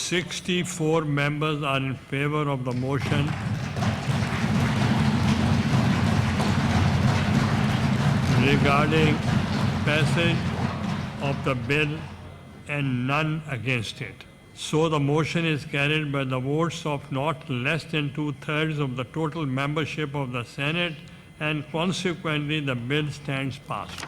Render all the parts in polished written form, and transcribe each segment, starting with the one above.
64 members are in favor of the motion regarding passage of the bill and none against it. So the motion is carried by the votes of not less than 2/3 of the total membership of the Senate, and consequently the bill stands passed.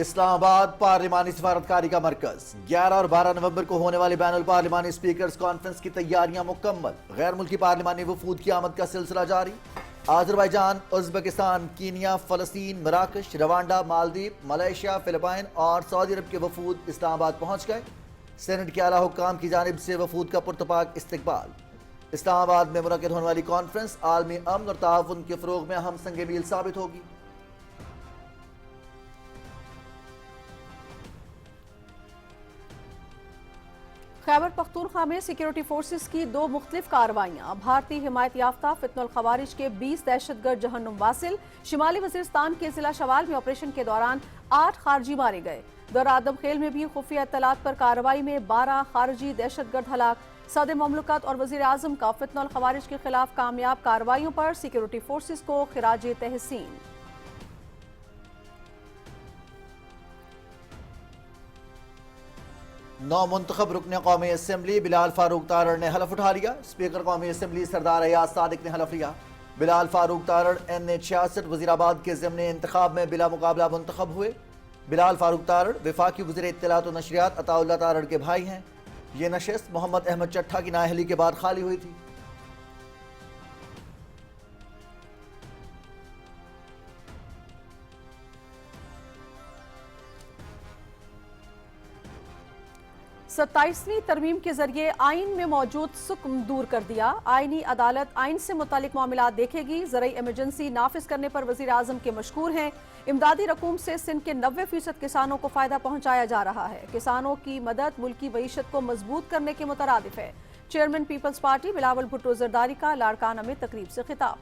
اسلام آباد پارلیمانی سفارتکاری کا مرکز 11 اور 12 نومبر کو ہونے والی بین الپارلیمانی speakers conference کی تیاریاں مکمل، غیر ملکی پارلیمانی وفود کی آمد کا سلسلہ جاری۔ آذربائیجان، ازبکستان، کینیا، فلسطین، مراکش، روانڈا، مالدیپ، ملائیشیا، فلپائن اور سعودی عرب کے وفود اسلام آباد پہنچ گئے۔ سینٹ کے اعلیٰ حکام کی جانب سے وفود کا پرتپاک استقبال۔ اسلام آباد میں منعقد ہونے والی کانفرنس عالمی امن اور تعاون کے فروغ میں اہم سنگ میل ثابت ہوگی۔ خیبر پختونخوا میں سیکیورٹی فورسز کی 2 مختلف کارروائیاں، بھارتی حمایت یافتہ فتن الخوارج کے 20 دہشت گرد جہنم واصل۔ شمالی وزیرستان کے ضلع شوال میں آپریشن کے دوران 8 خارجی مارے گئے۔ دور آدم خیل میں بھی خفیہ اطلاعات پر کارروائی میں 12 خارجی دہشت گرد ہلاک۔ صدر مملکت اور وزیر اعظم کا فتن الخوارج کے خلاف کامیاب کارروائیوں پر سیکیورٹی فورسز کو خراج تحسین۔ نو منتخب رکن قومی اسمبلی بلال فاروق تارڑ نے حلف اٹھا لیا۔ اسپیکر قومی اسمبلی سردار ایاز صادق نے حلف لیا۔ بلال فاروق تارڑ NH66 وزیر آباد کے ضمن انتخاب میں بلا مقابلہ منتخب ہوئے۔ بلال فاروق تارڑ وفاقی وزیر اطلاعات و نشریات عطا اللہ تارڑ کے بھائی ہیں۔ یہ نشست محمد احمد چٹھا کی نااہلی کے بعد خالی ہوئی تھی۔ ستائیسویں ترمیم کے ذریعے آئین میں موجود سکم دور کر دیا۔ آئینی عدالت آئین سے متعلق معاملات دیکھے گی۔ زرعی ایمرجنسی نافذ کرنے پر وزیر اعظم کے مشکور ہیں۔ امدادی رقوم سے سندھ کے 90% کسانوں کو فائدہ پہنچایا جا رہا ہے۔ کسانوں کی مدد ملکی معیشت کو مضبوط کرنے کے مترادف ہے۔ چیئرمین پیپلز پارٹی بلاول بھٹو زرداری کا لاڑکانہ میں تقریب سے خطاب۔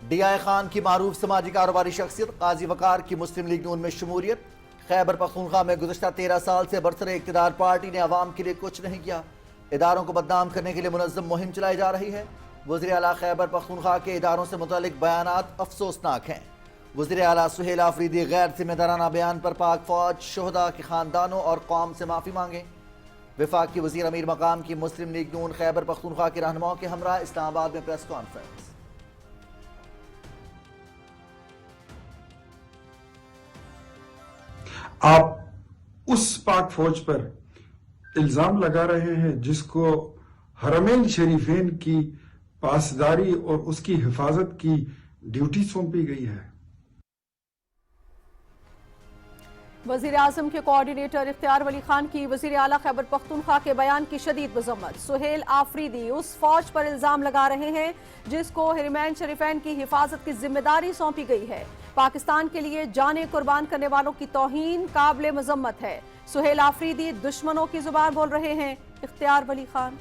ڈی آئی خان کی معروف سماجی کاروباری شخصیت قاضی وقار کی مسلم لیگ نون میں شمولیت۔ خیبر پختونخوا میں گزشتہ 13 سال سے برسر اقتدار پارٹی نے عوام کے لیے کچھ نہیں کیا۔ اداروں کو بدنام کرنے کے لیے منظم مہم چلائی جا رہی ہے۔ وزیر اعلیٰ خیبر پختونخوا کے اداروں سے متعلق بیانات افسوسناک ہیں۔ وزیر اعلیٰ سہیل آفریدی غیر ذمہ دارانہ بیان پر پاک فوج، شہداء کے خاندانوں اور قوم سے معافی مانگیں۔ وفاقی وزیر امیر مقام کی مسلم لیگ نون خیبر پختونخوا کے رہنماؤں کے ہمراہ اسلام آباد میں پریس کانفرنس۔ آپ اس پاک فوج پر الزام لگا رہے ہیں جس کو حرمین شریفین کی پاسداری اور اس کی حفاظت کی ڈیوٹی سونپی گئی ہے۔ وزیر اعظم کے کوارڈینیٹر اختیار ولی خان کی وزیر اعلیٰ خیبر پختونخوا کے بیان کی شدید مذمت۔ سہیل آفریدی اس فوج پر الزام لگا رہے ہیں جس کو حرمین شریفین کی حفاظت کی ذمہ داری سونپی گئی ہے۔ پاکستان کے لیے جانیں قربان کرنے والوں کی توہین قابل مذمت ہے۔ سہیل آفریدی دشمنوں کی زبان بول رہے ہیں۔ اختیار ولی خان: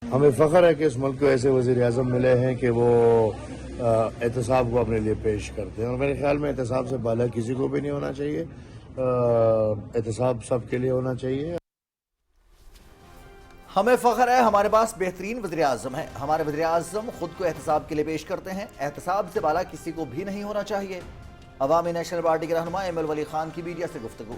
ہمیں فخر ہے کہ اس ملک کو ایسے وزیر اعظم ملے ہیں کہ وہ احتساب کو اپنے لیے پیش کرتے ہیں، اور میرے خیال میں احتساب سے بالا کسی کو بھی نہیں ہونا چاہیے۔ احتساب سب کے لیے ہونا چاہیے۔ ہمیں فخر ہے ہمارے پاس بہترین وزیر اعظم ہے۔ ہمارے وزیر اعظم خود کو احتساب کے لیے پیش کرتے ہیں۔ احتساب سے بالا کسی کو بھی نہیں ہونا چاہیے۔ عوامی نیشنل پارٹی کے رہنما ایم ایل ولی خان کی میڈیا سے گفتگو۔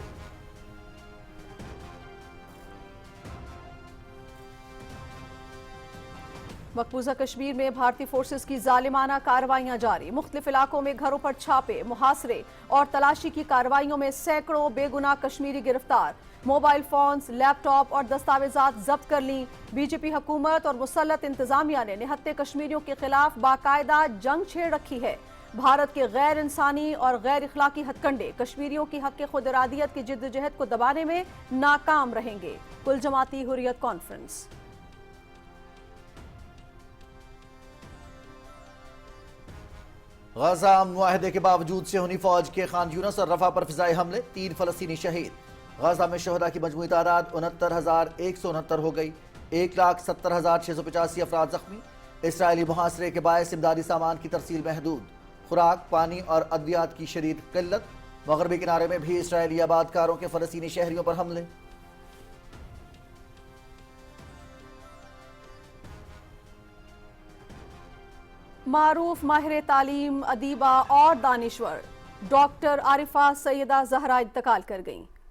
مقبوضہ کشمیر میں بھارتی فورسز کی ظالمانہ کارروائیاں جاری۔ مختلف علاقوں میں گھروں پر چھاپے، محاصرے اور تلاشی کی کارروائیوں میں سینکڑوں بے گناہ کشمیری گرفتار۔ موبائل فونز، لیپ ٹاپ اور دستاویزات ضبط کر لیں۔ بی جے پی حکومت اور مسلط انتظامیہ نے نہتے کشمیریوں کے خلاف باقاعدہ جنگ چھیڑ رکھی ہے۔ بھارت کے غیر انسانی اور غیر اخلاقی ہتھ کنڈے کشمیریوں کی حق خود ارادیت کی جدوجہد کو دبانے میں ناکام رہیں گے۔ کل جماعتی حریت کانفرنس۔ غزہ امن معاہدے کے باوجود صہیونی فوج کے خان یونس اور رفح پر فضائی حملے، 3 فلسطینی شہید۔ غزہ میں شہداء کی مجموعی تعداد 69,169 ہو گئی۔ 1,70,685 افراد زخمی۔ اسرائیلی محاصرے کے باعث امدادی سامان کی ترسیل محدود۔ خوراک، پانی اور ادویات کی شدید قلت۔ مغربی کنارے میں بھی اسرائیلی آبادکاروں کے فلسطینی شہریوں پر حملے۔ معروف ماہر تعلیم، ادیبہ اور دانشور ڈاکٹر عارفہ سیدہ زہرا انتقال کر گئیں۔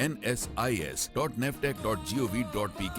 nsis.neftech.gov.pk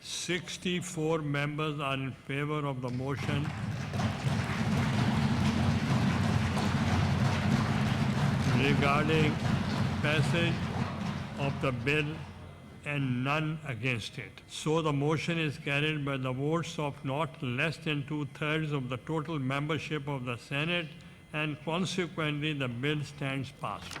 64 members are in favor of the motion. Regarding passage of the bill and none against it. So the motion is carried by the votes of not less than 2/3 of the total membership of the Senate, and consequently the bill stands passed.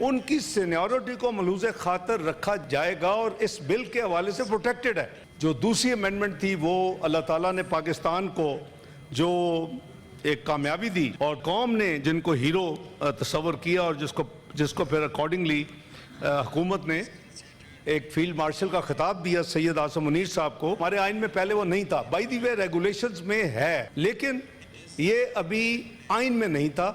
ان کی seniority کو ملحوظ خاطر رکھا جائے گا اور اس بل کے حوالے سے پروٹیکٹڈ ہے. جو دوسری امینڈمنٹ تھی وہ اللہ تعالیٰ نے پاکستان کو جو ایک کامیابی دی اور قوم نے جن کو ہیرو تصور کیا اور جس کو پھر اکارڈنگلی حکومت نے ایک فیلڈ مارشل کا خطاب دیا سید آصم منیر صاحب کو, ہمارے آئین میں پہلے وہ نہیں تھا. بائی دی وے ریگولیشنز میں ہے لیکن یہ ابھی آئین میں نہیں تھا.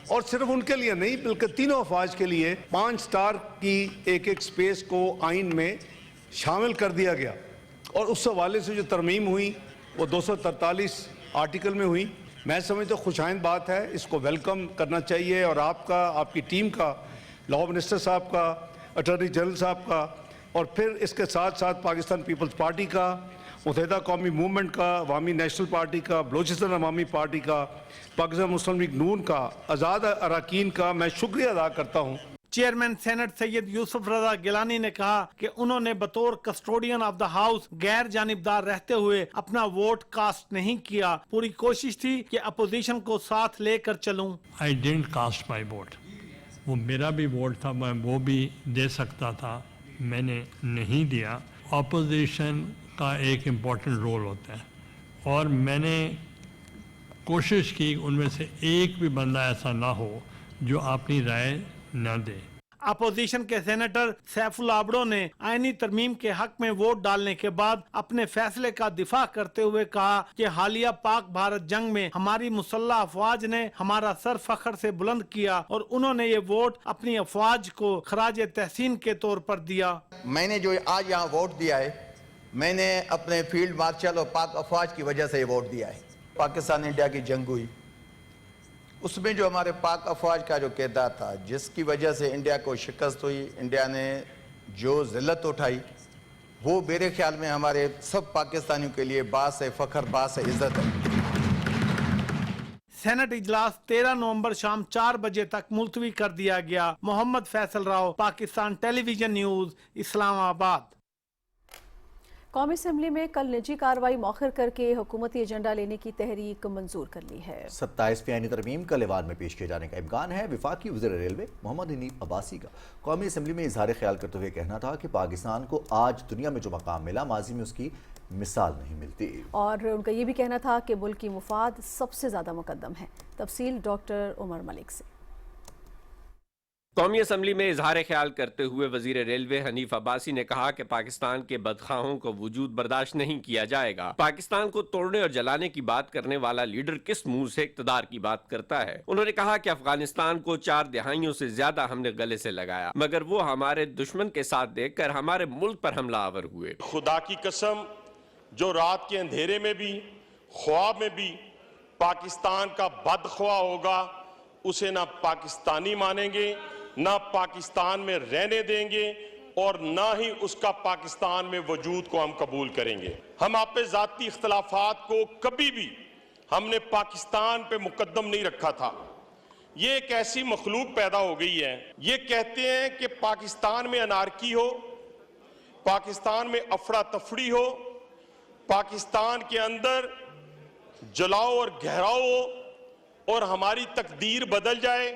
اور صرف ان کے لیے نہیں بلکہ تینوں افواج کے لیے 5 سٹار کی ایک سپیس کو آئین میں شامل کر دیا گیا. اور اس حوالے سے جو ترمیم ہوئی وہ 243 آرٹیکل میں ہوئی. میں سمجھتا ہوں خوش آئند بات ہے, اس کو ویلکم کرنا چاہیے. اور آپ کی ٹیم کا, لاء منسٹر صاحب کا, اٹارنی جنرل صاحب کا, اور پھر اس کے ساتھ ساتھ پاکستان پیپلز پارٹی کا, متحدہ قومی موومنٹ کا, عوامی نیشنل پارٹی کا, بلوچستان عوامی پارٹی کا, پاکستان مسلم لیگ نون کا, آزاد اراکین کا میں شکریہ ادا کرتا ہوں. چیئرمین سینٹ سید یوسف رضا گیلانی نے کہا کہ انہوں نے بطور کسٹوڈین آف دا ہاؤس غیر جانبدار رہتے ہوئے اپنا ووٹ کاسٹ نہیں کیا. پوری کوشش تھی کہ اپوزیشن کو ساتھ لے کر چلوں. I didn't cast my vote. وہ میرا بھی ووٹ تھا, میں وہ بھی دے سکتا تھا, میں نے نہیں دیا. اپوزیشن کا ایک امپورٹنٹ رول ہوتا ہے اور میں نے کوشش کی ان میں سے ایک بھی بندہ ایسا نہ ہو جو اپنی رائے نہ دے. اپوزیشن کے سینیٹر سیف اللہ عبڑو نے آئینی ترمیم کے حق میں ووٹ ڈالنے کے بعد اپنے فیصلے کا دفاع کرتے ہوئے کہا کہ حالیہ پاک بھارت جنگ میں ہماری مسلح افواج نے ہمارا سر فخر سے بلند کیا اور انہوں نے یہ ووٹ اپنی افواج کو خراج تحسین کے طور پر دیا. میں نے جو آج یہاں ووٹ دیا ہے میں نے اپنے فیلڈ مارشل اور پاک افواج کی وجہ سے یہ ووٹ دیا ہے. پاکستان انڈیا کی جنگ ہوئی, اس میں جو ہمارے پاک افواج کا جو کردار تھا جس کی وجہ سے انڈیا کو شکست ہوئی, انڈیا نے جو ذلت اٹھائی, وہ میرے خیال میں ہمارے سب پاکستانیوں کے لیے باعث فخر, باعث عزت ہے. سینٹ اجلاس 13 نومبر شام 4 بجے تک ملتوی کر دیا گیا. محمد فیصل راؤ, پاکستان ٹیلی ویژن نیوز, اسلام آباد. قومی اسمبلی میں کل نجی کارروائی مؤخر کر کے حکومتی ایجنڈا لینے کی تحریک منظور کر لی ہے. 27ویں آئینی ترمیم کل ایوان میں پیش کیے جانے کا امکان ہے. وفاقی وزیر ریلوے محمد حنیف عباسی کا قومی اسمبلی میں اظہار خیال کرتے ہوئے کہنا تھا کہ پاکستان کو آج دنیا میں جو مقام ملا ماضی میں اس کی مثال نہیں ملتی. اور ان کا یہ بھی کہنا تھا کہ ملک کی مفاد سب سے زیادہ مقدم ہے. تفصیل ڈاکٹر عمر ملک سے. قومی اسمبلی میں اظہار خیال کرتے ہوئے وزیر ریلوے حنیف عباسی نے کہا کہ پاکستان کے بدخواہوں کو وجود برداشت نہیں کیا جائے گا. پاکستان کو توڑنے اور جلانے کی بات کرنے والا لیڈر کس منہ سے اقتدار کی بات کرتا ہے. انہوں نے کہا کہ افغانستان کو 4 دہائیوں سے زیادہ ہم نے گلے سے لگایا مگر وہ ہمارے دشمن کے ساتھ دیکھ کر ہمارے ملک پر حملہ آور ہوئے. خدا کی قسم جو رات کے اندھیرے میں بھی خواب میں بھی پاکستان کا بدخواہ ہوگا اسے نہ پاکستانی مانیں گے, نہ پاکستان میں رہنے دیں گے اور نہ ہی اس کا پاکستان میں وجود کو ہم قبول کریں گے. ہم اپنے ذاتی اختلافات کو کبھی بھی ہم نے پاکستان پہ مقدم نہیں رکھا تھا. یہ ایک ایسی مخلوق پیدا ہو گئی ہے, یہ کہتے ہیں کہ پاکستان میں انارکی ہو, پاکستان میں افراتفری ہو, پاکستان کے اندر جلاؤ اور گہراؤ ہو اور ہماری تقدیر بدل جائے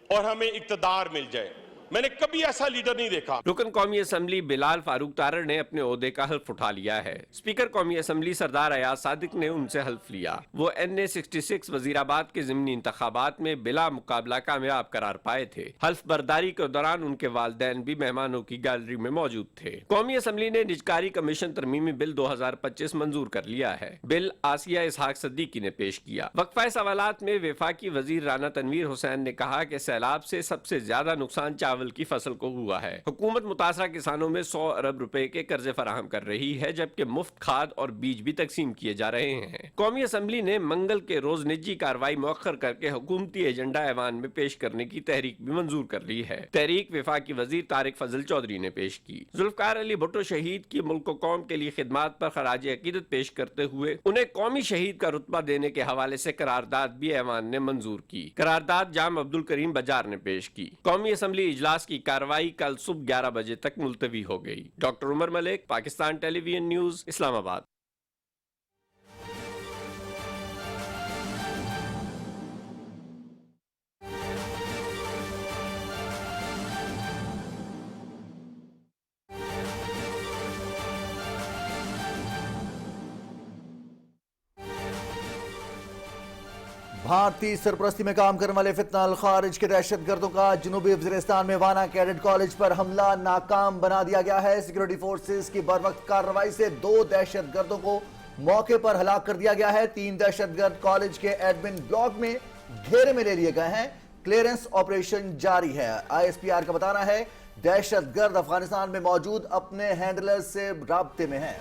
اور ہمیں اقتدار مل جائے. میں نے کبھی ایسا لیڈر نہیں دیکھا. رکن قومی اسمبلی بلال فاروق تارڑ نے اپنے عہدے کا حلف اٹھا لیا ہے. اسپیکر قومی اسمبلی سردار ایاز صادق نے ان سے حلف لیا. وہ NA 66 وزیر آباد کے ضمنی انتخابات میں بلا مقابلہ کامیاب قرار پائے تھے. حلف برداری کے دوران ان کے والدین بھی مہمانوں کی گیلری میں موجود تھے. قومی اسمبلی نے نجکاری کمیشن ترمیمی بل 2025 منظور کر لیا ہے. بل آسیہ اسحاق صدیقی نے پیش کیا. وقفہ سوالات میں وفاقی وزیر رانا تنویر حسین نے کہا کہ سیلاب سے سب سے زیادہ نقصان چاول کی فصل کو ہوا ہے. حکومت متاثرہ کسانوں میں 100 ارب روپے کے قرضے فراہم کر رہی ہے جبکہ مفت کھاد اور بیج بھی تقسیم کیے جا رہے ہیں. قومی اسمبلی نے منگل کے روز نجی کارروائی مؤخر کر کے حکومتی ایجنڈا ایوان میں پیش کرنے کی تحریک بھی منظور کر لی ہے. تحریک وفاقی وزیر طارق فضل چودھری نے پیش کی. ذوالفقار علی بھٹو شہید کی ملک و قوم کے لیے خدمات پر خراج عقیدت پیش کرتے ہوئے انہیں قومی شہید کا رتبہ دینے کے حوالے سے قرارداد بھی ایوان نے منظور کی. قرارداد جام عبدالکریم بجار نے پیش کی. قومی اسمبلی اجلاس کی کارروائی کل صبح 11 بجے تک ملتوی ہو گئی. ڈاکٹر عمر ملک, پاکستان ٹیلی ویژن نیوز, اسلام آباد. بھارتی سرپرستی میں کام کرنے والے فتنہ الخارج کے دہشت گردوں کا جنوبی وزیرستان میں وانا کیڈٹ کالج پر حملہ ناکام بنا دیا گیا ہے۔ سیکیورٹی فورسز کی بروقت کارروائی سے 2 دہشت گردوں کو موقع پر ہلاک کر دیا گیا ہے۔ 3 دہشت گرد کالج کے ایڈمن بلاک میں گھیرے میں لے لیے گئے ہیں۔ کلیئرنس آپریشن جاری ہے۔ ISPR کا بتانا ہے دہشت گرد افغانستان میں موجود اپنے ہینڈلر سے رابطے میں ہیں۔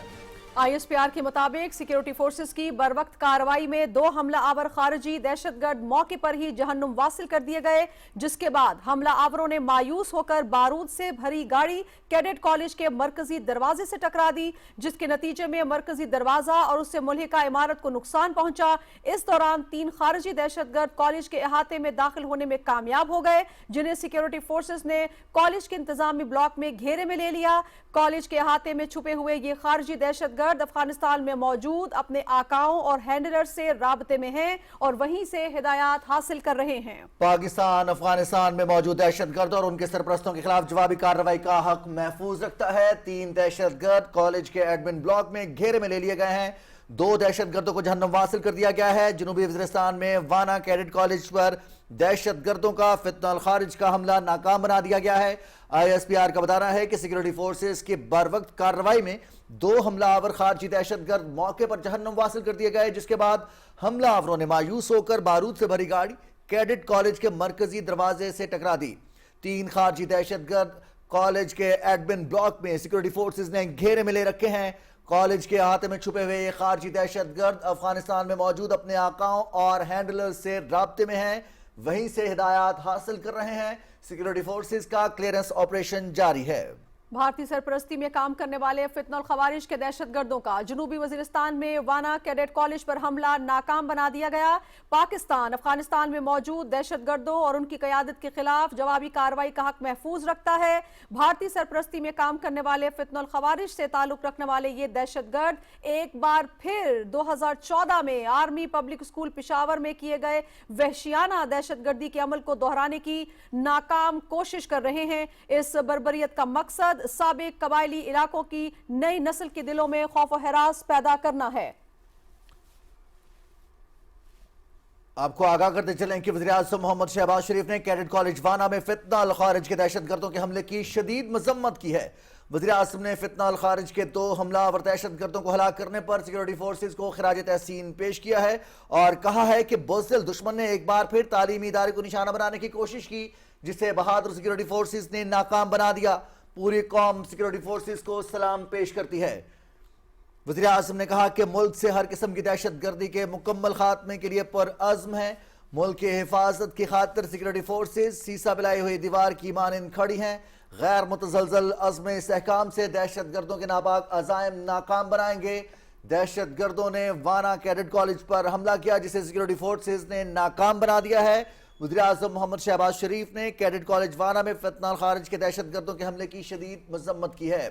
ISPR کے مطابق سیکیورٹی فورسز کی بروقت کارروائی میں 2 حملہ آور خارجی دہشت گرد موقع پر ہی جہنم واصل کر دیے گئے، جس کے بعد حملہ آوروں نے مایوس ہو کر بارود سے بھری گاڑی کیڈٹ کالج کے مرکزی دروازے سے ٹکرا دی، جس کے نتیجے میں مرکزی دروازہ اور اس سے ملحقہ عمارت کو نقصان پہنچا۔ اس دوران 3 خارجی دہشت گرد کالج کے احاطے میں داخل ہونے میں کامیاب ہو گئے، جنہیں سیکیورٹی فورسز نے کالج کے انتظامی بلاک میں گھیرے میں لے لیا۔ کالج کے احاطے میں چھپے ہوئے یہ خارجی دہشت گرد افغانستان میں موجود اپنے آقاؤں اور ہینڈلر سے رابطے میں ہیں اور وہیں سے ہدایات حاصل کر رہے ہیں۔ پاکستان افغانستان میں موجود دہشت گرد اور ان کے سرپرستوں کے خلاف جوابی کارروائی کا حق محفوظ رکھتا ہے۔ 3 دہشت گرد کالج کے ایڈمن بلاک میں گھیرے میں لے لیے گئے ہیں۔ 2 دہشت گردوں کو جہنم واصل کر دیا گیا ہے۔ جنوبی وزیرستان میں وانا کیڈٹ کالج پر دہشت گردوں کا فتنہ الخارج کا حملہ ناکام بنا دیا گیا ہے۔ ISPR کا بتانا ہے کہ سیکیورٹی فورسز کی بروقت کارروائی میں 2 حملہ آور خارجی دہشت گرد موقع پر جہنم واصل کر دیے گئے، جس کے بعد حملہ آوروں نے مایوس ہو کر بارود سے بھری گاڑی کیڈٹ کالج کے مرکزی دروازے سے ٹکرا دی۔ 3 خارجی دہشت گرد کالج کے ایڈمن بلاک میں سیکیورٹی فورسز نے گھیرے میں لے رکھے ہیں۔ کالج کے احاطے میں چھپے ہوئے یہ خارجی دہشت گرد افغانستان میں موجود اپنے آقاؤں اور ہینڈلر سے رابطے میں ہیں، وہیں سے ہدایات حاصل کر رہے ہیں۔ سیکیورٹی فورسز کا کلیئرنس آپریشن جاری ہے۔ بھارتی سرپرستی میں کام کرنے والے فتنہ الخوارج کے دہشت گردوں کا جنوبی وزیرستان میں وانا کیڈٹ کالج پر حملہ ناکام بنا دیا گیا۔ پاکستان افغانستان میں موجود دہشت گردوں اور ان کی قیادت کے خلاف جوابی کارروائی کا حق محفوظ رکھتا ہے۔ بھارتی سرپرستی میں کام کرنے والے فتنہ الخوارج سے تعلق رکھنے والے یہ دہشت گرد ایک بار پھر 2014 میں آرمی پبلک اسکول پشاور میں کیے گئے وحشیانہ دہشت گردی کے عمل کو دہرانے کی ناکام کوشش کر رہے ہیں۔ اس بربریت کا مقصد سابق قبائلی علاقوں کی نئی نسل کے دلوں میں خوف و ہراس پیدا کرنا ہے۔ آپ کو آگاہ کرتے چلیں کہ وزیراعظم محمد شہباز شریف نے کیڈٹ کالج وانا میں فتنہ الخارج کے دہشت گردوں کے حملے کی شدید مذمت کی ہے۔ وزیراعظم نے فتنہ الخارج کے 2 حملہ آور دہشت گردوں کو ہلاک کرنے پر سیکیورٹی فورسز کو خراج تحسین پیش کیا ہے اور کہا ہے کہ بزدل دشمن نے ایک بار پھر تعلیمی ادارے کو نشانہ بنانے کی کوشش کی، جسے بہادر سیکیورٹی فورسز نے ناکام بنا دیا۔ پوری قوم سیکیورٹی فورسز کو سلام پیش کرتی ہے۔ وزیراعظم نے کہا کہ ملک سے ہر قسم کی دہشت گردی کے مکمل خاتمے کے لیے پرعزم ہے۔ ملک کی حفاظت کی خاطر سیکیورٹی فورسز سیسا بلائی ہوئی دیوار کی مانند کھڑی ہیں۔ غیر متزلزل عزم استحکام سے دہشت گردوں کے ناپاک عزائم ناکام بنائیں گے۔ دہشت گردوں نے وانا کیڈٹ کالج پر حملہ کیا، جسے سیکیورٹی فورسز نے ناکام بنا دیا ہے۔ وزیراعظم محمد شہباز شریف نے کیڈٹ کالج وانا میں فتنہ الخارج کے دہشت گردوں کے حملے کی شدید مذمت کی ہے۔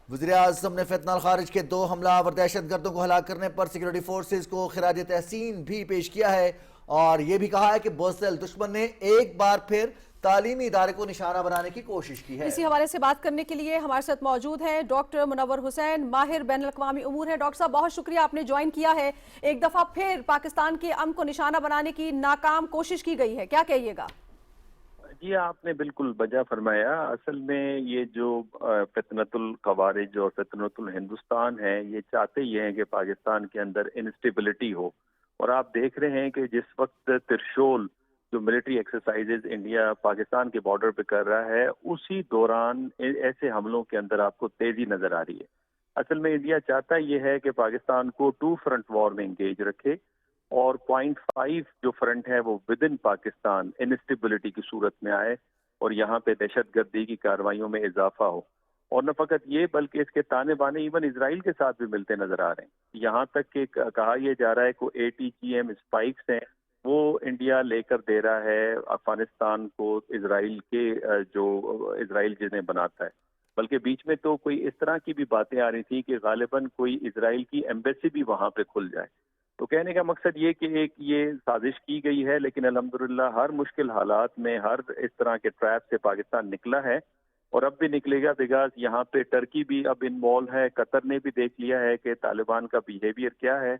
وزیراعظم نے فتنہ الخارج کے 2 حملہ آور دہشت گردوں کو ہلاک کرنے پر سیکیورٹی فورسز کو خراج تحسین بھی پیش کیا ہے اور یہ بھی کہا ہے کہ بزدل دشمن نے ایک بار پھر تعلیمی ادارے کو نشانہ بنانے کی کوشش کی ہے۔ اسی حوالے سے بات کرنے کے لیے ہمارے ساتھ موجود ہیں ڈاکٹر منور حسین، ماہر بین الاقوامی امور ہیں۔ ڈاکٹر صاحب بہت شکریہ آپ نے جوائن کیا ہے۔ ایک دفعہ پھر پاکستان کے امن کو نشانہ بنانے کی ناکام کوشش کی گئی ہے، کیا کہیے گا؟ جی آپ نے بالکل بجا فرمایا۔ اصل میں یہ جو فتنۃ الخوارج اور فتنۃ الہندوستان ہے، یہ چاہتے یہ ہیں کہ پاکستان کے اندر انسٹیبلٹی ہو، اور آپ دیکھ رہے ہیں کہ جس وقت ترشول جو ملٹری ایکسرسائزز انڈیا پاکستان کے بارڈر پہ کر رہا ہے، اسی دوران ایسے حملوں کے اندر آپ کو تیزی نظر آ رہی ہے۔ اصل میں انڈیا چاہتا یہ ہے کہ پاکستان کو 2 فرنٹ وار میں انگیج رکھے اور 0.5 جو فرنٹ ہے وہ ود ان پاکستان انسٹیبلٹی کی صورت میں آئے اور یہاں پہ دہشت گردی کی کارروائیوں میں اضافہ ہو۔ اور نہ فقط یہ بلکہ اس کے تانے بانے ایون اسرائیل کے ساتھ بھی ملتے نظر آ رہے ہیں۔ یہاں تک کہ کہا یہ جا رہا ہے کہ ATGM اسپائکس ہیں وہ انڈیا لے کر دے رہا ہے افغانستان کو اسرائیل کے جو اسرائیل جنہیں بناتا ہے، بلکہ بیچ میں تو کوئی اس طرح کی بھی باتیں آ رہی تھیں کہ غالباً کوئی اسرائیل کی ایمبیسی بھی وہاں پہ کھل جائے۔ تو کہنے کا مقصد یہ کہ ایک یہ سازش کی گئی ہے، لیکن الحمدللہ ہر مشکل حالات میں ہر اس طرح کے ٹریپ سے پاکستان نکلا ہے اور اب بھی نکلے گا، بیکاز یہاں پہ ٹرکی بھی اب انوالو ہے، قطر نے بھی دیکھ لیا ہے کہ طالبان کا بیہیویئر کیا ہے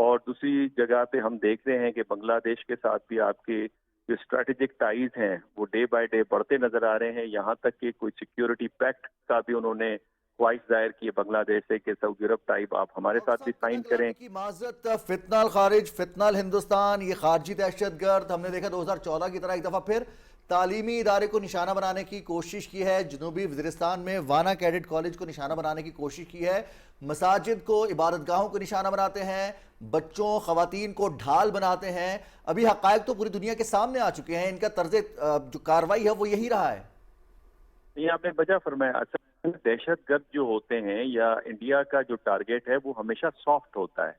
اور دوسری جگہ پہ ہم دیکھ رہے ہیں کہ بنگلہ دیش کے ساتھ بھی آپ کے جو اسٹریٹجک ٹائز ہیں وہ ڈے بائی ڈے بڑھتے نظر آ رہے ہیں، یہاں تک کہ کوئی سیکیورٹی پیکٹ کا بھی انہوں نے خواہش ظاہر کی ہے بنگلہ دیش سے کہ سعودی عرب ٹائپ آپ ہمارے ساتھ بھی سائن کریں. کی معذرت، فتنہ الخارج، فتنہ الہندوستان، یہ خارجی دہشت گرد ہم نے دیکھا 2014 کی طرح ایک دفعہ پھر تعلیمی ادارے کو نشانہ بنانے کی کوشش کی ہے. جنوبی وزیرستان میں وانا کیڈٹ کالج کو نشانہ بنانے کی کوشش کی ہے. مساجد کو، عبادت گاہوں کو نشانہ بناتے ہیں، بچوں خواتین کو ڈھال بناتے ہیں. ابھی حقائق تو پوری دنیا کے سامنے آ چکے ہیں، ان کا طرز جو کاروائی ہے وہ یہی رہا ہے. یہ آپ نے وجہ فرمایا. اصل دہشت گرد جو ہوتے ہیں یا انڈیا کا جو ٹارگیٹ ہے وہ ہمیشہ سافٹ ہوتا ہے،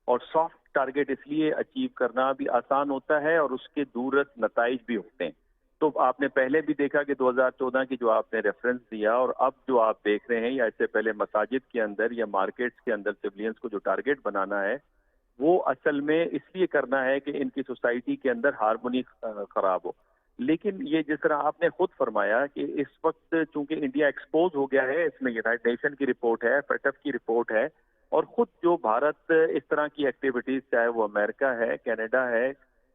اور سافٹ ٹارگیٹ اس لیے اچیو کرنا بھی آسان ہوتا ہے اور اس کے دوررس نتائج بھی ہوتے ہیں. تو آپ نے پہلے بھی دیکھا کہ 2014 کی جو آپ نے ریفرنس دیا، اور اب جو آپ دیکھ رہے ہیں یا اس سے پہلے مساجد کے اندر یا مارکیٹس کے اندر سیولینز کو جو ٹارگیٹ بنانا ہے وہ اصل میں اس لیے کرنا ہے کہ ان کی سوسائٹی کے اندر ہارمونی خراب ہو. لیکن یہ جس طرح آپ نے خود فرمایا کہ اس وقت چونکہ انڈیا ایکسپوز ہو گیا ہے، اس میں یونائٹڈ نیشن کی رپورٹ ہے، FATF کی رپورٹ ہے، اور خود جو بھارت اس طرح کی ایکٹیویٹیز چاہے وہ امریکہ ہے، کینیڈا ہے،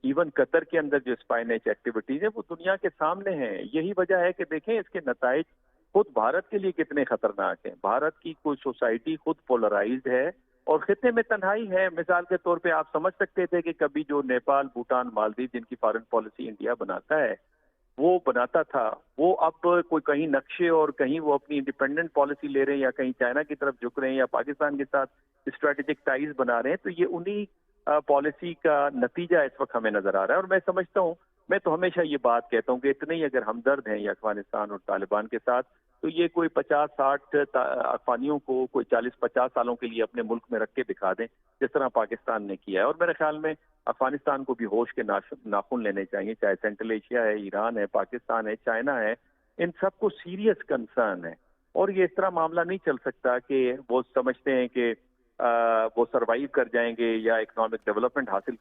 ایون قطر کے اندر جو اسپائنیج ایکٹیویٹیز ہیں وہ دنیا کے سامنے ہیں. یہی وجہ ہے کہ دیکھیں اس کے نتائج خود بھارت کے لیے کتنے خطرناک ہیں. بھارت کی کوئی سوسائٹی خود پولرائزڈ ہے اور خطے میں تنہائی ہے. مثال کے طور پہ آپ سمجھ سکتے تھے کہ کبھی جو نیپال، بھوٹان، مالدیو جن کی فارن پالیسی انڈیا بناتا ہے وہ بناتا تھا، وہ اب کوئی کہیں نقشے اور کہیں وہ اپنی انڈیپینڈنٹ پالیسی لے رہے ہیں یا کہیں چائنا کی طرف جھک رہے ہیں یا پاکستان کے ساتھ اسٹریٹجک ٹائز بنا رہے ہیں. تو یہ انہی پالیسی کا نتیجہ اس وقت ہمیں نظر آ رہا ہے. اور میں سمجھتا ہوں، میں تو ہمیشہ یہ بات کہتا ہوں کہ اتنے ہی اگر ہمدرد ہیں یہ افغانستان اور طالبان کے ساتھ، تو یہ کوئی 50-60 افغانیوں کو کوئی 40-50 سالوں کے لیے اپنے ملک میں رکھ کے دکھا دیں جس طرح پاکستان نے کیا ہے. اور میرے خیال میں افغانستان کو بھی ہوش کے ناخن لینے چاہیے، چاہے سینٹرل ایشیا ہے، ایران ہے، پاکستان ہے، چائنا ہے، ان سب کو سیریس کنسرن ہے. اور یہ اس طرح معاملہ نہیں چل سکتا کہ وہ سمجھتے ہیں کہ وہ سروائیو کر جائیں گے یا اکنامک ڈیولپمنٹ حاصل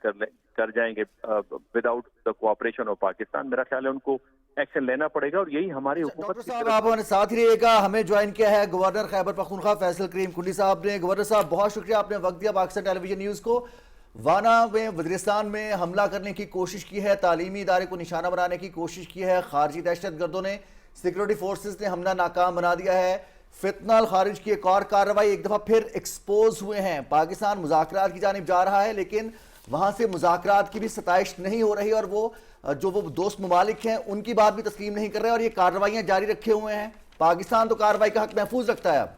کر جائیں گے without the cooperation of Pakistan. میرا خیال ہے ان کو ایکشن لینا پڑے گا، اور یہی ہماری حکومت. ڈاکٹر صاحب آپ ہمارے ساتھ ہی رہیے گا. ہمیں جوائن کیا ہے گورنر خیبر پختونخوا فیصل کریم کنڈی صاحب نے. گورنر صاحب بہت شکریہ، آپ نے وقت دیا پاکستان ٹیلی ویژن نیوز کو. وانا میں وزیرستان میں حملہ کرنے کی کوشش کی ہے، تعلیمی ادارے کو نشانہ بنانے کی کوشش کی ہے، خارجی دہشت گردوں نے، سیکورٹی فورسز نے حملہ ناکام بنا دیا ہے. فتنہ الخارج کی ایک اور کارروائی ایک دفعہ پھر ایکسپوز ہوئے ہیں. پاکستان مذاکرات کی جانب جا رہا ہے لیکن وہاں سے مذاکرات کی بھی ستائش نہیں ہو رہی، اور وہ جو وہ دوست ممالک ہیں ان کی بات بھی تسلیم نہیں کر رہے، اور یہ کارروائیاں جاری رکھے ہوئے ہیں. پاکستان تو کارروائی کا حق محفوظ رکھتا ہے. اب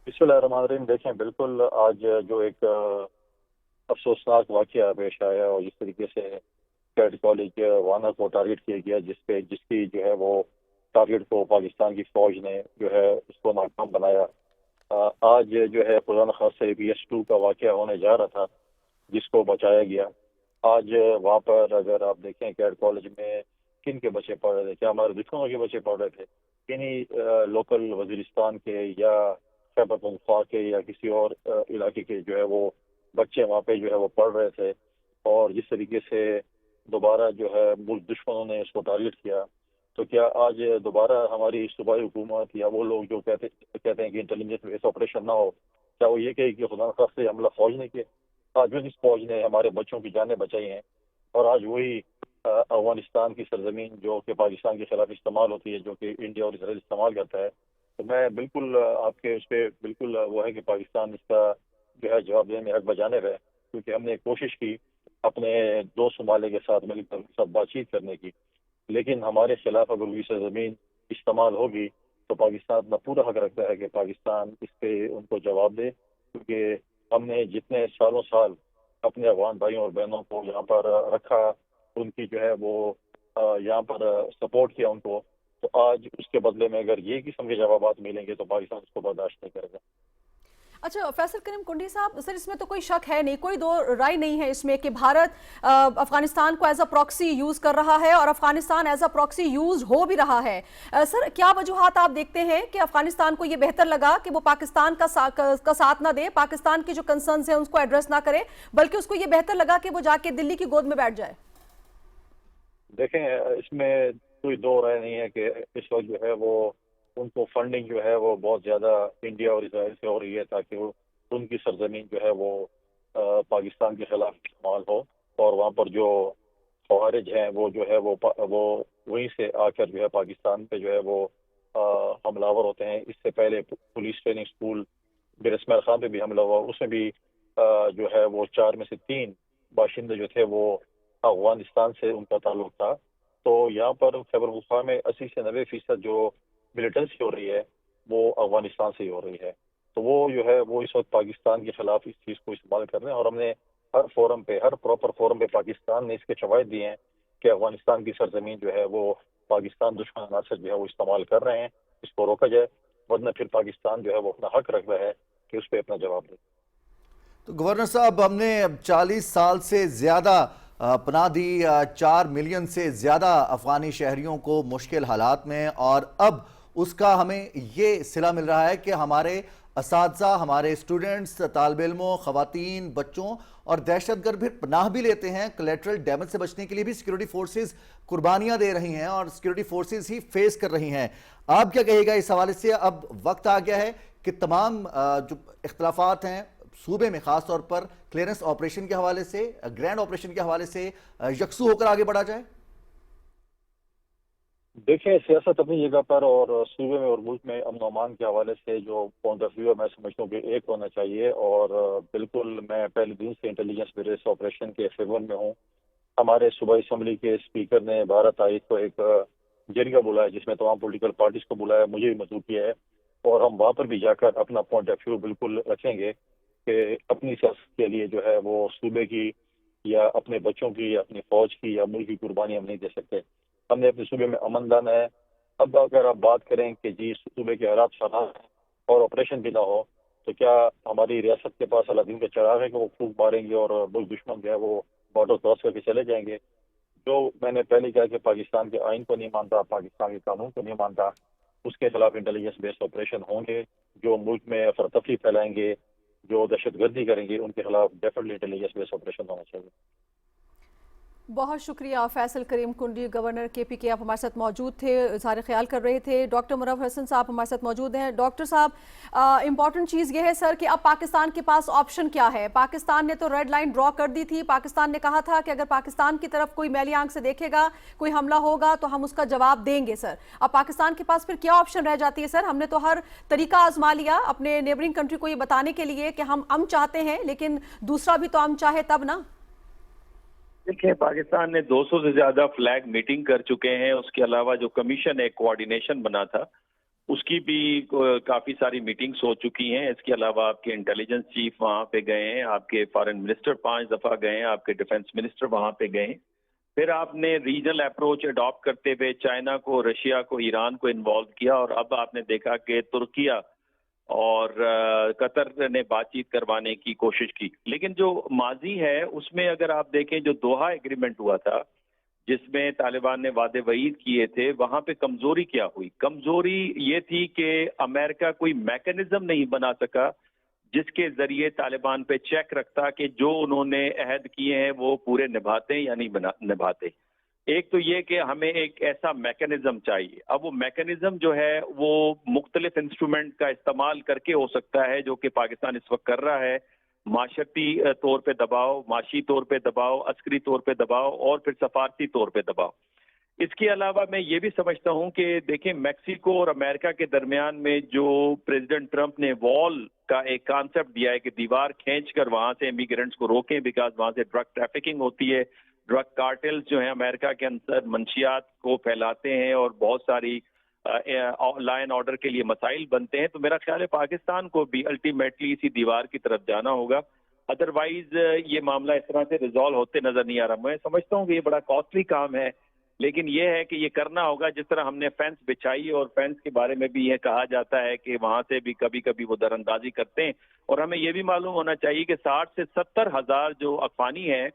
بسم اللہ الرحمن الرحیم. دیکھیں بالکل آج جو ایک افسوسناک واقعہ پیش آیا اور جس طریقے سے کیڈ کالج وانا کو ٹارگٹ کیا گیا، جس کی جو ہے وہ ٹارگٹ کو پاکستان کی فوج نے جو ہے اس کو ناکام بنایا. آج جو ہے خدا نخواستہ BS2 کا واقعہ ہونے جا رہا تھا جس کو بچایا گیا. آج وہاں پر اگر آپ دیکھیں کیڈ کالج میں کن کے بچے پڑھ رہے تھے، کیا ہمارے دشمنوں کے بچے پڑھ رہے تھے؟ کنہیں لوکل وزیرستان کے یا خیبر پختونخوا کے یا کسی اور علاقے کے جو ہے وہ بچے وہاں پہ جو ہے وہ پڑھ رہے تھے. اور جس طریقے سے دوبارہ جو ہے ملک دشمنوں نے اس کو ٹارگٹ کیا، تو کیا آج دوبارہ ہماری صوبائی حکومت یا وہ لوگ جو کہتے ہیں کہ انٹیلیجنس بیس آپریشن نہ ہو، کیا وہ یہ کہے کہ خدا نخواستہ سے حملہ فوج نے کیا؟ آج بھی اس فوج نے ہمارے بچوں کی جانیں بچائی ہیں، اور آج وہی افغانستان کی سرزمین جو کہ پاکستان کے خلاف استعمال ہوتی ہے، جو کہ انڈیا اور اسرائیل استعمال کرتا ہے. تو میں بالکل آپ کے اس پہ بالکل وہ ہے کہ پاکستان اس کا جو ہے جواب دینے میں حق بجانب ہے، کیونکہ ہم نے کوشش کی اپنے دوست ممالک کے ساتھ مل کر ساتھ بات چیت کرنے کی، لیکن ہمارے خلاف اگر کوئی سرزمین استعمال ہوگی تو پاکستان اپنا پورا حق رکھتا ہے کہ پاکستان اس پہ ان کو جواب دے. کیونکہ ہم نے جتنے سالوں سال اپنے افغان بھائیوں اور بہنوں کو یہاں پر رکھا، ان کی جو ہے وہ یہاں پر سپورٹ کیا ان کو، تو آج اس کے بدلے میں اگر یہ قسم کے جوابات ملیں گے تو پاکستان اس کو برداشت نہیں کرے گا. اچھا فیصل کریم کنڈی صاحب، سر اس میں تو کوئی شک ہے نہیں، کوئی دو رائے نہیں ہے اس میں کہ بھارت افغانستان کو ایز اے پراکسی یوز کر رہا ہے اور Afghanistan as a proxy use ہو بھی رہا ہے. سر کیا وجوہات آپ دیکھتے ہیں کہ افغانستان کو یہ بہتر لگا کہ وہ پاکستان کا ساتھ نہ دے، پاکستان کے جو کنسرنز ہیں اس کو ایڈریس نہ کرے، بلکہ اس کو یہ بہتر لگا کہ وہ جا کے دلی کی گود میں بیٹھ جائے؟ دیکھیں اس میں کوئی دو رائے نہیں ہے کہ اس وقت جو ہے وہ ان کو فنڈنگ جو ہے وہ بہت زیادہ انڈیا اور اسرائیل سے ہو رہی ہے تاکہ وہ پختون کی سرزمین جو ہے وہ پاکستان کے خلاف استعمال ہو، اور وہاں پر جو خوارج ہیں وہ جو ہے وہ وہیں سے آ کر جو ہے پاکستان پہ جو ہے وہ حملہ آور ہوتے ہیں۔ اس سے پہلے پولیس ٹریننگ اسکول بیر اسماعیل خان پہ بھی حملہ ہوا، اس میں بھی جو ہے وہ 4 میں سے 3 باشندے جو تھے وہ افغانستان سے ان کا تعلق تھا۔ تو یہاں پر خیبر پختونخوا میں 80 سے 90% جو ملیٹنسی ہو رہی ہے وہ افغانستان سے ہی ہو رہی ہے۔ تو وہ جو ہے وہ اس وقت پاکستان کے خلاف اس چیز کو استعمال کر رہے ہیں، اور ہم نے ہر فورم پہ، ہر پراپر فورم پہ پاکستان نے اس کے شواہد دیے ہیں کہ افغانستان کی سرزمین جو ہے وہ پاکستان دشمن عناصر جو ہے وہ استعمال کر رہے ہیں، اس کو روکا جائے، ورنہ پھر پاکستان جو ہے وہ اپنا حق رکھ رہا ہے کہ اس پہ اپنا جواب دے۔ تو گورنر صاحب، ہم نے 40 سال سے زیادہ پناہ دی 4 ملین سے زیادہ افغانی شہریوں کو مشکل حالات میں، اور اب اس کا ہمیں یہ صلہ مل رہا ہے کہ ہمارے اساتذہ، ہمارے اسٹوڈنٹس، طالب علموں، خواتین، بچوں اور دہشت گرد بھی پناہ بھی لیتے ہیں۔ کولیٹرل ڈیمیج سے بچنے کے لیے بھی سیکورٹی فورسز قربانیاں دے رہی ہیں اور سیکورٹی فورسز ہی فیس کر رہی ہیں۔ آپ کیا کہے گا اس حوالے سے؟ اب وقت آ گیا ہے کہ تمام جو اختلافات ہیں صوبے میں، خاص طور پر کلیئرنس آپریشن کے حوالے سے، گرینڈ آپریشن کے حوالے سے یکسو ہو کر آگے بڑھا جائے؟ دیکھیں، سیاست اپنی جگہ پر اور صوبے میں اور ملک میں امن و امان کے حوالے سے جو پوائنٹ آف ویو ہے میں سمجھتا ہوں کہ ایک ہونا چاہیے، اور بالکل میں پہلے دن سے انٹیلیجنس بیس آپریشن کے فیور میں ہوں۔ ہمارے صوبائی اسمبلی کے اسپیکر نے 12 تاریخ کو ایک جرگہ بلایا جس میں تمام پولیٹیکل پارٹیز کو بلایا، مجھے بھی مدعو کیا ہے، اور ہم وہاں پر بھی جا کر اپنا پوائنٹ آف ویو بالکل رکھیں گے کہ اپنی سیاست کے لیے جو ہے وہ صوبے کی یا اپنے بچوں کی یا اپنی فوج کی یا ملک کی قربانی ہم نہیں دے سکتے۔ ہم نے اپنے صوبے میں امن لانا ہے۔ اب اگر آپ بات کریں کہ جی صوبے کے حالات خراب ہیں اور آپریشن بھی نہ ہو، تو کیا ہماری ریاست کے پاس الدین کا چراغ ہے کہ وہ پھونک ماریں گے اور ملک دشمن جو ہے وہ بارڈر کراس کر کے چلے جائیں گے؟ جو میں نے پہلے کہا کہ پاکستان کے آئین کو نہیں مانتا، پاکستان کے قانون کو نہیں مانتا، اس کے خلاف انٹیلیجنس بیس آپریشن ہوں گے۔ جو ملک میں افراتفری پھیلائیں گے، جو دہشت گردی کریں گے، ان کے خلاف ڈیفینیٹلی انٹیلیجنس بیس آپریشن ہونا چاہیے۔ بہت شکریہ فیصل کریم کنڈی، گورنر KPK، آپ ہمارے ساتھ موجود تھے، اظہار خیال کر رہے تھے۔ ڈاکٹر منور حسن صاحب ہمارے ساتھ موجود ہیں۔ ڈاکٹر صاحب، امپورٹنٹ چیز یہ ہے سر کہ اب پاکستان کے پاس آپشن کیا ہے؟ پاکستان نے تو ریڈ لائن ڈرا کر دی تھی، پاکستان نے کہا تھا کہ اگر پاکستان کی طرف کوئی میلی آنکھ سے دیکھے گا، کوئی حملہ ہوگا تو ہم اس کا جواب دیں گے۔ سر اب پاکستان کے پاس پھر کیا آپشن رہ جاتی ہے؟ سر ہم نے تو ہر طریقہ آزما لیا اپنے نیبرنگ کنٹری کو یہ بتانے کے لیے کہ ہم امن چاہتے ہیں، لیکن دوسرا بھی تو امن چاہے تب نا۔ دیکھیں، پاکستان نے 200 سے زیادہ فلیگ میٹنگ کر چکے ہیں، اس کے علاوہ جو کمیشن ایک کوارڈینیشن بنا تھا اس کی بھی کافی ساری میٹنگز ہو چکی ہیں۔ اس کے علاوہ آپ کے انٹیلیجنس چیف وہاں پہ گئے ہیں، آپ کے فارن منسٹر 5 دفعہ گئے ہیں، آپ کے ڈیفنس منسٹر وہاں پہ گئے ہیں۔ پھر آپ نے ریجنل اپروچ اڈاپٹ کرتے ہوئے چائنا کو، رشیا کو، ایران کو انوالو کیا، اور اب آپ نے دیکھا کہ ترکیہ اور قطر نے بات چیت کروانے کی کوشش کی۔ لیکن جو ماضی ہے اس میں اگر آپ دیکھیں جو دوحہ ایگریمنٹ ہوا تھا جس میں طالبان نے وعدے وعید کیے تھے، وہاں پہ کمزوری کیا ہوئی؟ کمزوری یہ تھی کہ امریکہ کوئی میکانزم نہیں بنا سکا جس کے ذریعے طالبان پہ چیک رکھتا کہ جو انہوں نے عہد کیے ہیں وہ پورے نبھاتے ہیں یا نہیں نبھاتے۔ ایک تو یہ کہ ہمیں ایک ایسا میکانزم چاہیے۔ اب وہ میکانزم جو ہے وہ مختلف انسٹرومنٹ کا استعمال کر کے ہو سکتا ہے، جو کہ پاکستان اس وقت کر رہا ہے۔ معاشرتی طور پہ دباؤ، معاشی طور پہ دباؤ، عسکری طور پہ دباؤ، اور پھر سفارتی طور پہ دباؤ۔ اس کے علاوہ میں یہ بھی سمجھتا ہوں کہ دیکھیں، میکسیکو اور امریکہ کے درمیان میں جو پریزیڈنٹ ٹرمپ نے وال کا ایک کانسیپٹ دیا ہے کہ دیوار کھینچ کر وہاں سے امیگرینٹس کو روکیں، بیکاز وہاں سے ڈرگ ٹریفکنگ ہوتی ہے، ڈرگ کارٹلز جو ہیں امریکہ کے اندر منشیات کو پھیلاتے ہیں اور بہت ساری لا اینڈ آرڈر کے لیے مسائل بنتے ہیں۔ تو میرا خیال ہے پاکستان کو بھی الٹیمیٹلی اسی دیوار کی طرف جانا ہوگا، ادروائز یہ معاملہ اس طرح سے ریزالو ہوتے نظر نہیں آ رہا۔ میں سمجھتا ہوں کہ یہ بڑا کاسٹلی کام ہے، لیکن یہ ہے کہ یہ کرنا ہوگا۔ جس طرح ہم نے فینس بچھائی، اور فینس کے بارے میں بھی یہ کہا جاتا ہے کہ وہاں سے بھی کبھی کبھی وہ در اندازی کرتے ہیں، اور ہمیں یہ بھی معلوم ہونا چاہیے کہ 60 سے 70 ہزار جو افغانی ہیں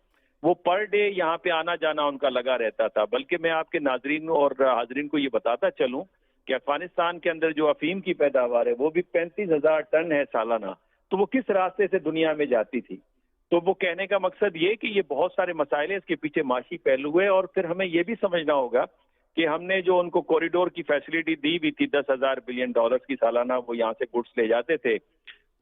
وہ پر ڈے یہاں پہ آنا جانا ان کا لگا رہتا تھا۔ بلکہ میں آپ کے ناظرین اور حاضرین کو یہ بتاتا چلوں کہ افغانستان کے اندر جو افیم کی پیداوار ہے وہ بھی 35,000 ٹن ہے سالانہ، تو وہ کس راستے سے دنیا میں جاتی تھی؟ تو وہ کہنے کا مقصد یہ کہ یہ بہت سارے مسائل ہیں، اس کے پیچھے معاشی پہلو ہے، اور پھر ہمیں یہ بھی سمجھنا ہوگا کہ ہم نے جو ان کو کوریڈور کی فیسلٹی دی بھی تھی $10,000 بلین کی سالانہ وہ یہاں سے گڈس لے جاتے تھے،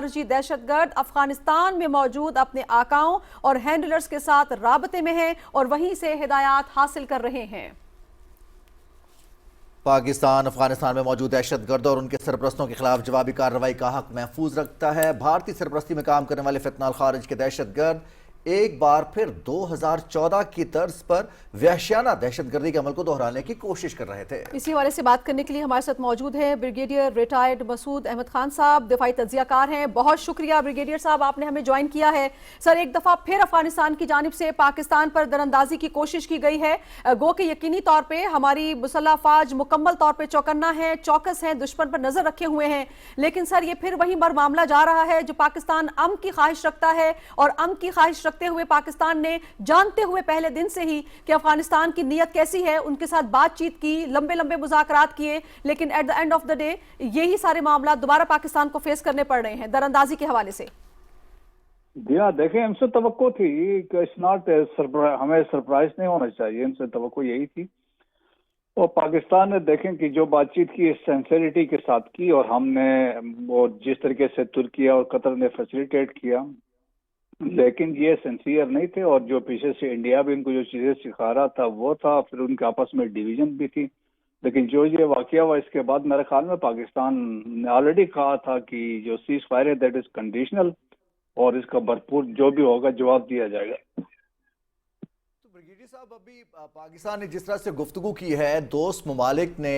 خارجی دہشت گرد افغانستان میں موجود اپنے آقاؤں اور ہینڈلرز کے ساتھ رابطے میں ہیں اور وہیں سے ہدایات حاصل کر رہے ہیں۔ پاکستان افغانستان میں موجود دہشت گردوں اور ان کے سرپرستوں کے خلاف جوابی کارروائی کا حق محفوظ رکھتا ہے۔ بھارتی سرپرستی میں کام کرنے والے فتنہ الخارج کے دہشت گرد ایک بار پھر 2014 کی طرز پر وحشیانہ دہشت گردی کے عمل کو دہرانے کی کوشش کر رہے تھے۔ اسی حوالے سے بات کرنے کے لیے ہمارے ساتھ موجود ہیں بریگیڈیئر ریٹائرڈ مسعود احمد خان صاحب، دفاعی تجزیہ کار ہیں۔ بہت شکریہ بریگیڈیئر صاحب، آپ نے ہمیں جوائن کیا ہے۔ سر، ایک دفعہ پھر افغانستان کی جانب سے پاکستان پر دراندازی کی کوشش کی گئی ہے، گو کہ یقینی طور پہ ہماری مسلح افواج مکمل طور پہ چوکنا ہے، چوکس ہیں، دشمن پر نظر رکھے ہوئے ہیں، لیکن سر یہ پھر وہی معاملہ جا رہا ہے جو پاکستان امن کی خواہش رکھتا ہے، اور امن کی خواہش رکھتے ہوئے پاکستان نے جانتے ہوئے پہلے دن سے ہی کہ افغانستان کی نیت کیسی ہے ان کے ساتھ بات چیت کی، لمبے مذاکرات کیے، لیکن at the end of the day یہی سارے معاملات دوبارہ پاکستان کو فیس کرنے پڑ رہے ہیں دراندازی کے حوالے سے۔ جی ہاں، دیکھیں ہم سے توقع تھی کہ ہمیں سرپرائز نہیں ہونا چاہیے، ہم سے توقع یہی تھی، اور پاکستان نے دیکھیں کہ جو بات چیت کی سینسیریٹی کے ساتھ کی، اور ہم نے وہ جس طریقے سے ترکی اور قطر نے فیسیلیٹیٹ کیا، لیکن یہ سنسیئر نہیں تھے، اور جو پیچھے سے انڈیا بھی ان کو جو چیزیں سکھا رہا تھا وہ تھا، پھر ان کے آپس میں ڈویژن بھی تھی، لیکن جو یہ واقعہ ہوا اس کے بعد میرے خیال میں پاکستان نے آلریڈی کہا تھا کہ جو سیز فائر ہے دیٹ از کنڈیشنل، اور اس کا بھرپور جو بھی ہوگا جواب دیا جائے گا۔ صاحب، ابھی پاکستان نے جس طرح سے گفتگو کی ہے، دوست ممالک نے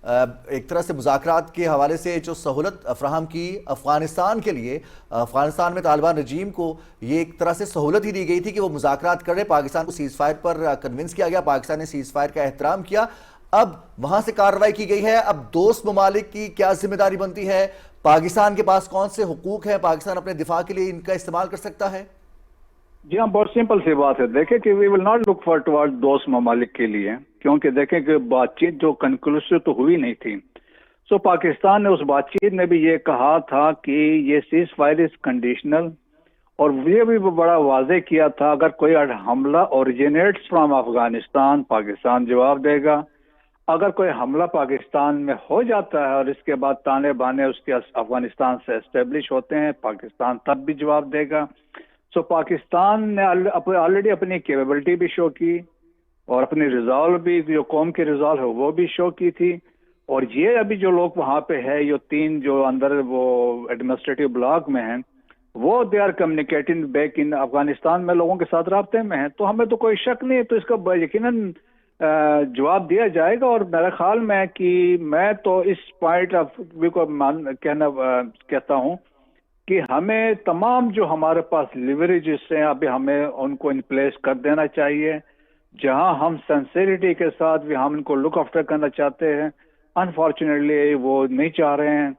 ایک طرح سے مذاکرات کے حوالے سے جو سہولت فراہم کی افغانستان کے لیے، افغانستان میں طالبان رجیم کو یہ ایک طرح سے سہولت ہی دی گئی تھی کہ وہ مذاکرات کر رہے، پاکستان کو سیز فائر پر کنونس کیا گیا، پاکستان نے سیز فائر کا احترام کیا، اب وہاں سے کارروائی کی گئی ہے، اب دوست ممالک کی کیا ذمہ داری بنتی ہے؟ پاکستان کے پاس کون سے حقوق ہیں؟ پاکستان اپنے دفاع کے لیے ان کا استعمال کر سکتا ہے؟ جی ہاں، بہت سمپل سی بات ہے، دیکھیں کہ وی ول ناٹ لک فار ٹوارڈ دوست ممالک کے لیے، کیونکہ دیکھیں کہ بات چیت جو کنکلوسیو تو ہوئی نہیں تھی، سو پاکستان نے اس بات چیت میں بھی یہ کہا تھا کہ یہ سیز فائر از کنڈیشنل، اور یہ بھی بڑا واضح کیا تھا اگر کوئی حملہ اوریجنیٹس فرام افغانستان، پاکستان جواب دے گا، اگر کوئی حملہ پاکستان میں ہو جاتا ہے اور اس کے بعد تانے بانے اس کے افغانستان سے اسٹیبلش ہوتے ہیں، پاکستان تب بھی جواب دے گا۔ سو پاکستان نے آلریڈی اپنی کیپیبلٹی بھی شو کی، اور اپنی ریزالو بھی، جو قوم کی ریزالو ہے وہ بھی شو کی تھی، اور یہ ابھی جو لوگ وہاں پہ ہے، یہ 3 جو اندر وہ ایڈمنسٹریٹو بلاک میں ہیں، وہ they are communicating back in Afghanistan میں، لوگوں کے ساتھ رابطے میں ہیں، تو ہمیں تو کوئی شک نہیں ہے، تو اس کا یقیناً جواب دیا جائے گا۔ اور میرے خیال میں کہ میں تو اس پوائنٹ آف ویو کو کہتا ہوں کہ ہمیں تمام جو ہمارے پاس لیوریجز ہیں ابھی ہمیں ان کو ان پلیس کر دینا چاہیے، جہاں ہم سنسیریٹی کے ساتھ بھی ہم ان کو لک آفٹر کرنا چاہتے ہیں، انفارچونیٹلی وہ نہیں چاہ رہے ہیں،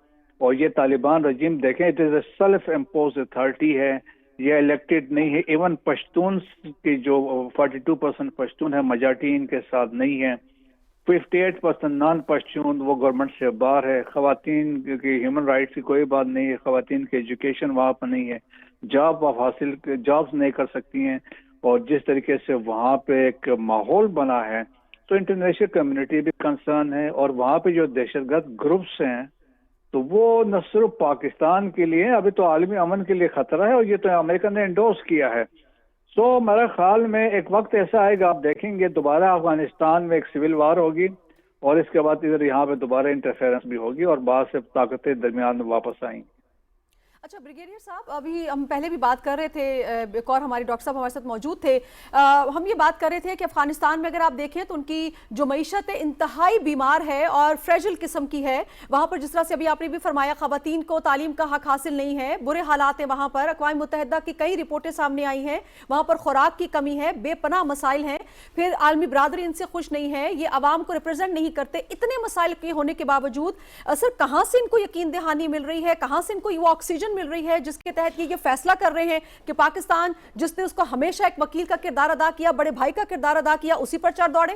اور یہ طالبان رجیم دیکھیں it is a self impose authority ہے، یہ الیکٹڈ نہیں ہے، ایون پشتون کی جو 42% پشتون ہے میجارٹی ان کے ساتھ نہیں ہے، 58% نان پشتون وہ گورنمنٹ سے باہر ہے، خواتین کی ہیومن رائٹس کی کوئی بات نہیں ہے، خواتین کی ایجوکیشن وہاں پہ نہیں ہے، جابس نہیں کر سکتی ہیں، اور جس طریقے سے وہاں پہ ایک ماحول بنا ہے تو انٹرنیشنل کمیونٹی بھی کنسرن ہے، اور وہاں پہ جو دہشت گرد گروپس ہیں تو وہ نہ صرف پاکستان کے لیے، ابھی تو عالمی امن کے لیے خطرہ ہے، اور یہ تو امریکہ نے انڈورس کیا ہے۔ سو میرے خیال میں ایک وقت ایسا آئے گا، آپ دیکھیں گے دوبارہ افغانستان میں ایک سول وار ہوگی، اور اس کے بعد ادھر یہاں پہ دوبارہ انٹرفیرنس بھی ہوگی، اور بعض سے طاقتیں درمیان میں واپس آئیں گی۔ اچھا بریگیڈیئر صاحب، ابھی ہم پہلے بھی بات کر رہے تھے، ایک اور ہمارے ڈاکٹر صاحب ہمارے ساتھ موجود تھے، ہم یہ بات کر رہے تھے کہ افغانستان میں اگر آپ دیکھیں تو ان کی جو معیشت ہے انتہائی بیمار ہے اور فریجل قسم کی ہے، وہاں پر جس طرح سے ابھی آپ نے بھی فرمایا خواتین کو تعلیم کا حق حاصل نہیں ہے، برے حالات ہیں وہاں پر، اقوام متحدہ کی کئی رپورٹیں سامنے آئی ہیں، وہاں پر خوراک کی کمی ہے، بے پناہ مسائل ہیں، پھر عالمی برادری ان سے خوش نہیں ہے، یہ عوام کو ریپرزینٹ نہیں کرتے، اتنے مسائل کے ہونے کے باوجود سر کہاں سے ان کو یقین دہانی مل رہی ہے، کہاں سے ان کو وہ آکسیجن مل رہی ہے جس کے تحت یہ فیصلہ کر رہے ہیں کہ پاکستان جس نے اس کو ہمیشہ ایک وکیل کا کردار ادا کیا، بڑے بھائی کا کردار ادا کیا، اسی پر چڑھ دوڑے؟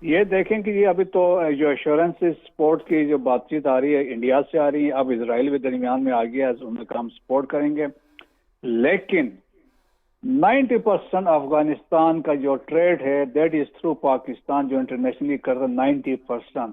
یہ دیکھیں کہ یہ ابھی تو جو ایشورنس سپورٹ کی جو بات چیت آ رہی ہے انڈیا سے آ رہی ہے، اب اسرائیل بھی درمیان میں آ گیا ہے، ان کا ہم سپورٹ کریں گے، لیکن 90% افغانستان کا جو ٹریڈ ہے دیٹ از تھرو پاکستان، جو انٹرنیشنلی کر رہا ہے 90%،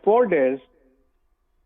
4 days,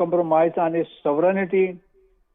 compromise on its sovereignty.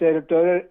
territorial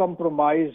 compromise